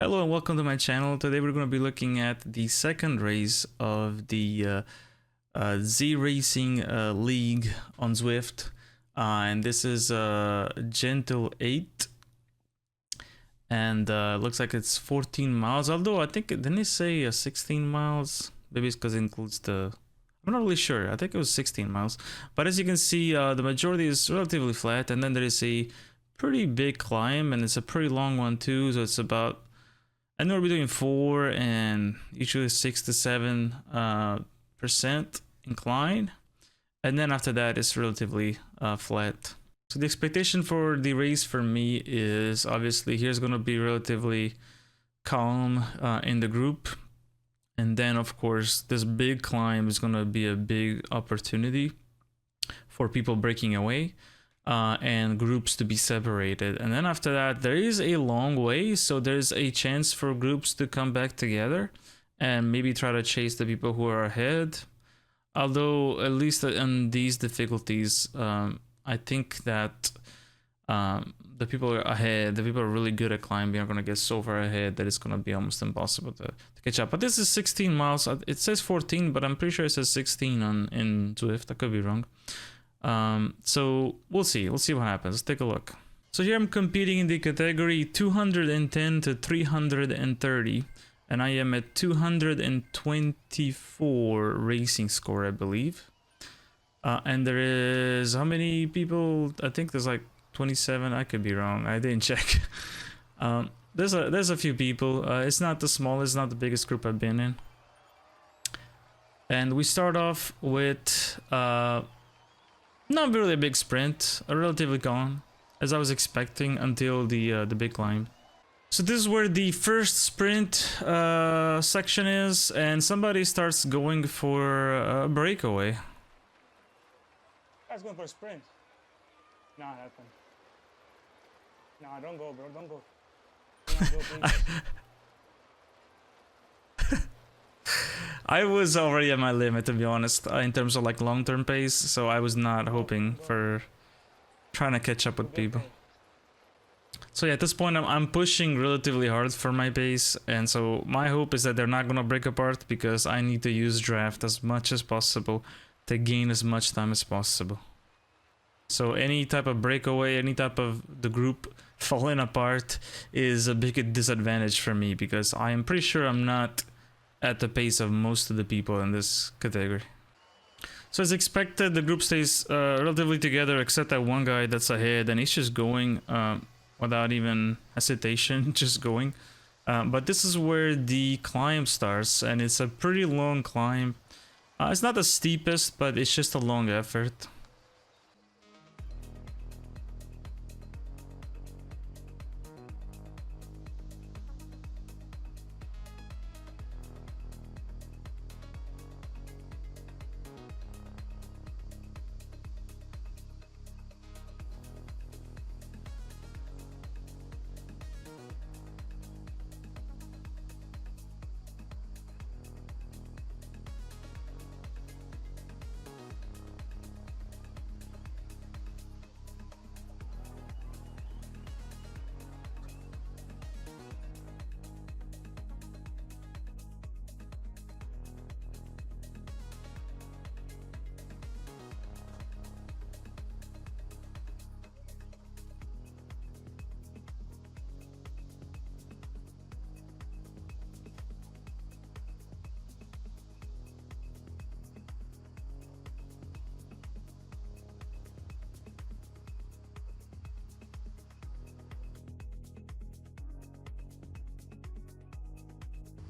Hello and welcome to my channel. Today we're going to be looking at the second race of the ZRacing League on Zwift. And this is Gentle 8. And looks like it's 14 miles. Although I think, didn't it say 16 miles? Maybe it's because it includes the... I'm not really sure. I think it was 16 miles. But as you can see, the majority is relatively flat. And then there is a pretty big climb. And it's a pretty long one too. So it's about... I know we're doing 4 and usually 6 to 7% incline, and then after that it's relatively flat. So the expectation for the race for me is obviously here's going to be relatively calm in the group, and then of course this big climb is going to be a big opportunity for people breaking away. And groups to be separated, and then after that there is a long way, so there's a chance for groups to come back together and maybe try to chase the people who are ahead. Although at least in these difficulties, I think that the people are ahead, the people who are really good at climbing are going to get so far ahead that it's going to be almost impossible to catch up. But this is 16 miles. It says 14, but I'm pretty sure it says 16 in Zwift. I could be wrong. So we'll see what happens. Let's take a look. So here I'm competing in the category 210 to 330, and I am at 224 racing score, I believe. And there is how many people? I think there's like 27. I could be wrong. I didn't check. There's a few people. It's not the smallest, not the biggest group I've been in. And we start off with not really a big sprint, a relatively calm, as I was expecting until the big climb. So this is where the first sprint section is, and somebody starts going for a breakaway. Guy's going for a sprint. Not happen. Nah, don't go, bro. Don't go. Don't go, please. I was already at my limit, to be honest, in terms of like long-term pace, so I was not hoping for trying to catch up with people. So yeah, at this point I'm pushing relatively hard for my pace, and so my hope is that they're not gonna break apart, because I need to use draft as much as possible to gain as much time as possible. So any type of breakaway, any type of the group falling apart is a big disadvantage for me, because I am pretty sure I'm not at the pace of most of the people in this category. So as expected, the group stays relatively together, except that one guy that's ahead, and he's just going without even hesitation, just going. But this is where the climb starts, and it's a pretty long climb. It's not the steepest, but it's just a long effort.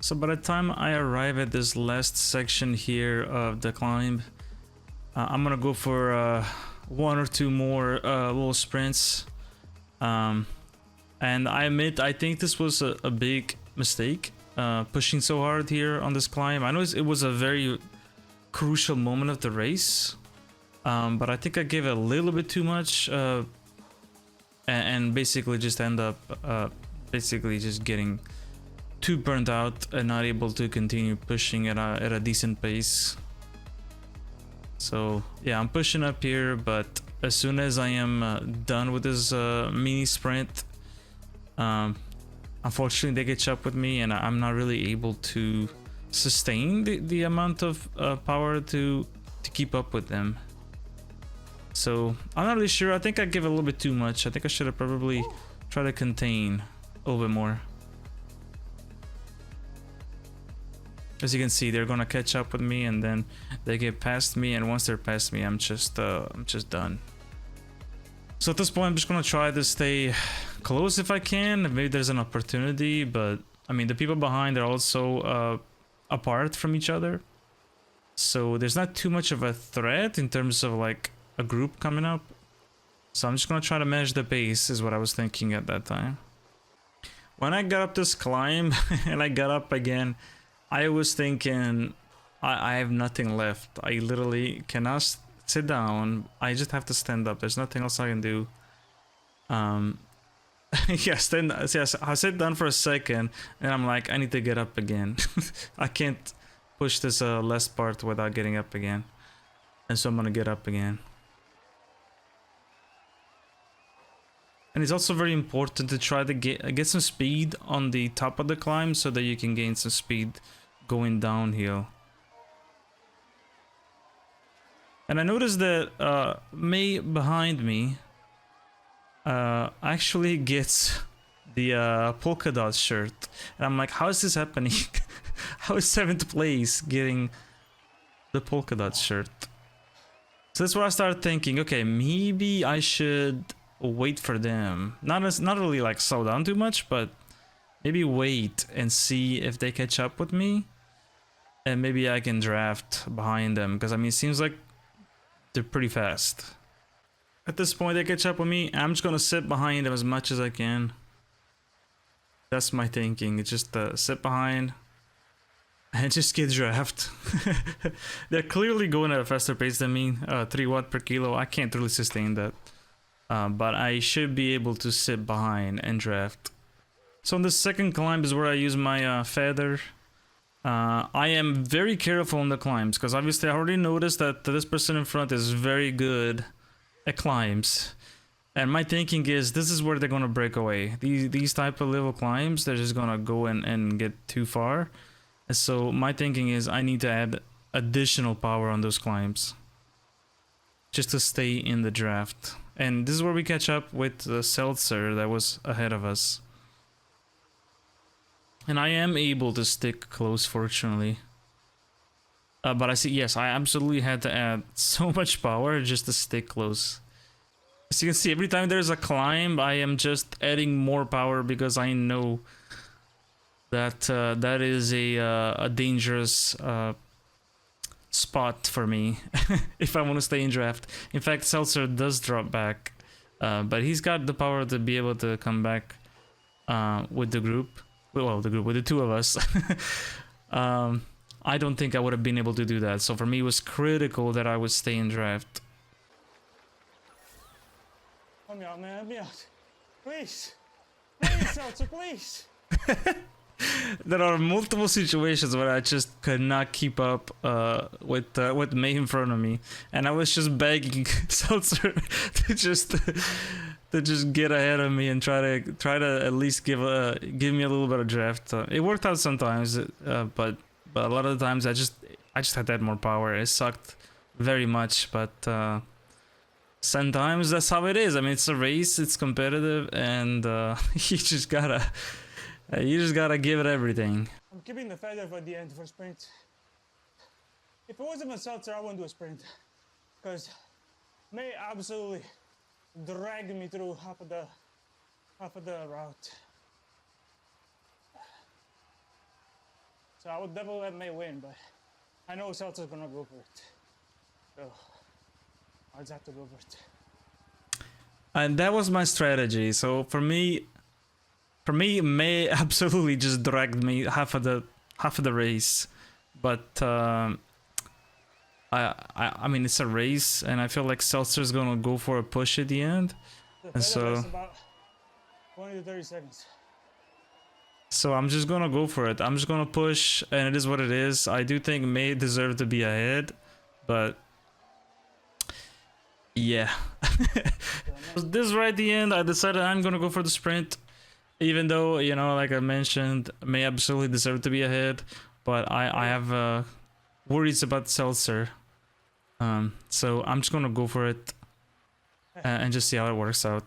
So by the time I arrive at this last section here of the climb, I'm gonna go for 1 or 2 more little sprints. And I admit, I think this was a big mistake, pushing so hard here on this climb. I know it was a very crucial moment of the race, but I think I gave it a little bit too much, and basically just end up basically just getting too burnt out and not able to continue pushing at a decent pace. So yeah, I'm pushing up here, but as soon as I am done with this mini sprint, unfortunately they catch up with me, and I'm not really able to sustain the amount of power to keep up with them. So I'm not really sure. I think I give a little bit too much. I think I should have probably tried to contain a little bit more. As you can see, they're gonna catch up with me, and then they get past me, and once they're past me, I'm just done. So at this point, I'm just gonna try to stay close if I can. Maybe there's an opportunity, but I mean, the people behind are also apart from each other, so there's not too much of a threat in terms of like a group coming up. So I'm just gonna try to manage the pace, is what I was thinking at that time. When I got up this climb and I got up again, I was thinking, I have nothing left. I literally cannot sit down. I just have to stand up. There's nothing else I can do. Yes, I sit down for a second, and I'm like, I need to get up again. I can't push this last part without getting up again. And so I'm gonna get up again. And it's also very important to try to get some speed on the top of the climb, so that you can gain some speed going downhill. And I noticed that May behind me actually gets the polka dot shirt, and I'm like, how is this happening? How is 7th place getting the polka dot shirt? So that's where I started thinking, okay, maybe I should wait for them. Not really like slow down too much, but maybe wait and see if they catch up with me, and maybe I can draft behind them, because I mean, it seems like they're pretty fast. At this point, they catch up with me. I'm just gonna sit behind them as much as I can. That's my thinking. It's just sit behind and just get draft. They're clearly going at a faster pace than me. 3 watt per kilo. I can't really sustain that. But I should be able to sit behind and draft. So on the second climb is where I use my feather. I am very careful on the climbs, because obviously I already noticed that this person in front is very good at climbs, and my thinking is this is where they're gonna break away. These type of little climbs, they're just gonna go and get too far, and so my thinking is I need to add additional power on those climbs just to stay in the draft. And this is where we catch up with the Seltzer that was ahead of us. And I am able to stick close, fortunately. But I see, yes, I absolutely had to add so much power just to stick close. As you can see, every time there's a climb, I am just adding more power, because I know that that is a dangerous spot for me if I want to stay in draft. In fact, Seltzer does drop back, but he's got the power to be able to come back with the group. Well, with the two of us. I don't think I would have been able to do that. So for me, it was critical that I would stay in draft. Help me out, man. Help me out. Please. Please, Seltzer, please. There are multiple situations where I just could not keep up with May in front of me, and I was just begging Seltzer to just get ahead of me and try to at least give me a little bit of draft. It worked out sometimes, but a lot of the times I just had to add more power. It sucked very much, but sometimes that's how it is. I mean, it's a race, it's competitive, and you just gotta give it everything. I'm keeping the feather for the end for sprint. If it wasn't for Seltzer, I wouldn't do a sprint, because May absolutely dragged me through half of the route. So I would definitely let May win, but I know Seltzer's gonna go for it. So I just have to go for it. And that was my strategy. So for me, May absolutely just dragged me half of the race, but I mean, it's a race, and I feel like Seltzer's gonna go for a push at the end, and so about 20 to 30 seconds. So I'm just gonna go for it. I'm just gonna push, and it is what it is. I do think May deserve to be ahead, but yeah. This right at the end, I decided I'm gonna go for the sprint. Even though, you know, like I mentioned, may absolutely deserve to be ahead, but I have worries about Seltzer. So I'm just gonna go for it and just see how it works out.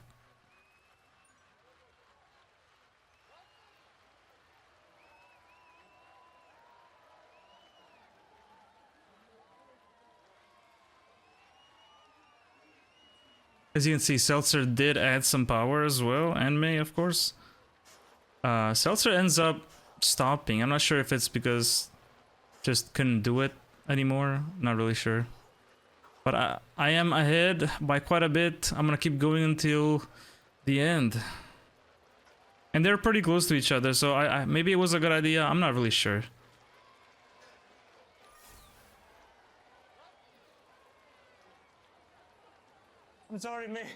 As you can see, Seltzer did add some power as well, and May, of course. Seltzer ends up stopping. I'm not sure if it's because just couldn't do it anymore. Not really sure. But I am ahead by quite a bit. I'm gonna keep going until the end. And they're pretty close to each other, so maybe it was a good idea. I'm not really sure. I'm sorry, mate.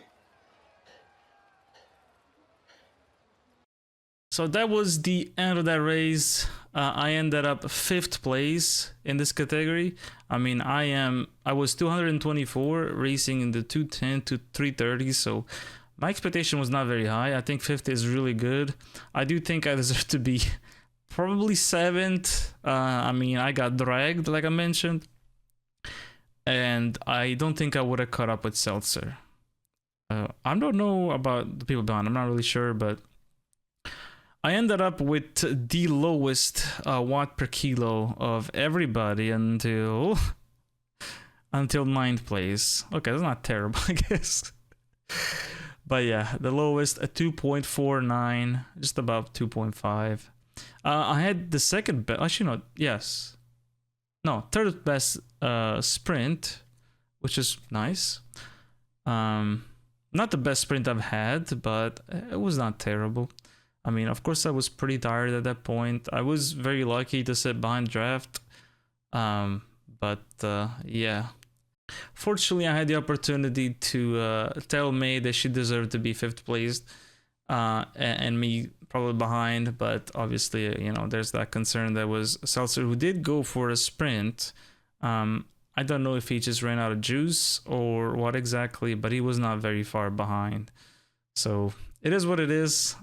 So that was the end of that race. I ended up 5th place in this category. I mean, I was 224 racing in the 210 to 330, so my expectation was not very high. I think 5th is really good. I do think I deserve to be probably 7th. I mean, I got dragged, like I mentioned, and I don't think I would have caught up with Seltzer. I don't know about the people behind. I'm not really sure, but I ended up with the lowest watt per kilo of everybody until 9th place. Okay, that's not terrible, I guess. But yeah, the lowest at 2.49, just about 2.5. I had the second best, actually no, yes. No, third best sprint, which is nice. Not the best sprint I've had, but it was not terrible. I mean, of course, I was pretty tired at that point. I was very lucky to sit behind draft. But yeah. Fortunately, I had the opportunity to tell May that she deserved to be 5th placed. And me probably behind. But obviously, you know, there's that concern that was Seltzer, who did go for a sprint. I don't know if he just ran out of juice or what exactly, but he was not very far behind. So it is what it is.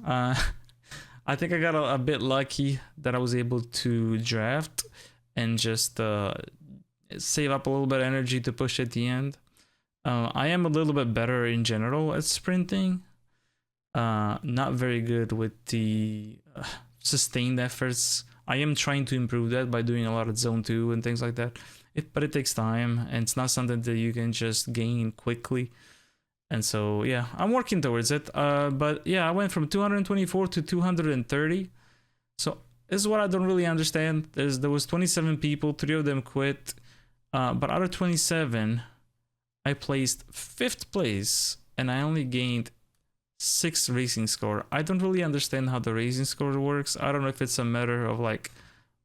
I think I got a bit lucky that I was able to draft and just save up a little bit of energy to push at the end. I am a little bit better in general at sprinting. Not very good with the sustained efforts. I am trying to improve that by doing a lot of zone 2 and things like that. But it takes time, and it's not something that you can just gain quickly. And so, yeah, I'm working towards it. But yeah, I went from 224 to 230. So this is what I don't really understand. There was 27 people, 3 of them quit. But out of 27, I placed 5th place, and I only gained 6 racing score. I don't really understand how the racing score works. I don't know if it's a matter of like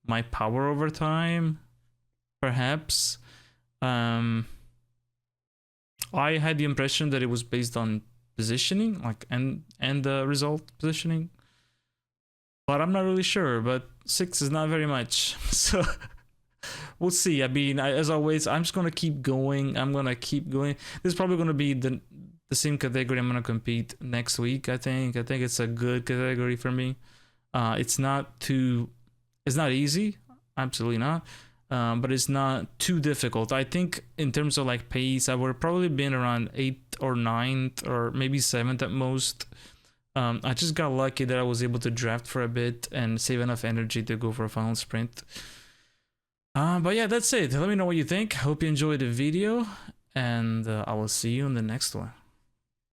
my power over time, perhaps. I had the impression that it was based on positioning, like and the result positioning, but I'm not really sure. But 6 is not very much, so we'll see. I mean, as always, I'm just gonna keep going. This is probably gonna be the same category I'm gonna compete next week. I think it's a good category for me. It's not easy, absolutely not. But it's not too difficult. I think in terms of like pace, I would have probably been around 8th or 9th or maybe 7th at most. I just got lucky that I was able to draft for a bit and save enough energy to go for a final sprint. But yeah, that's it. Let me know what you think. Hope you enjoyed the video, and I will see you in the next one.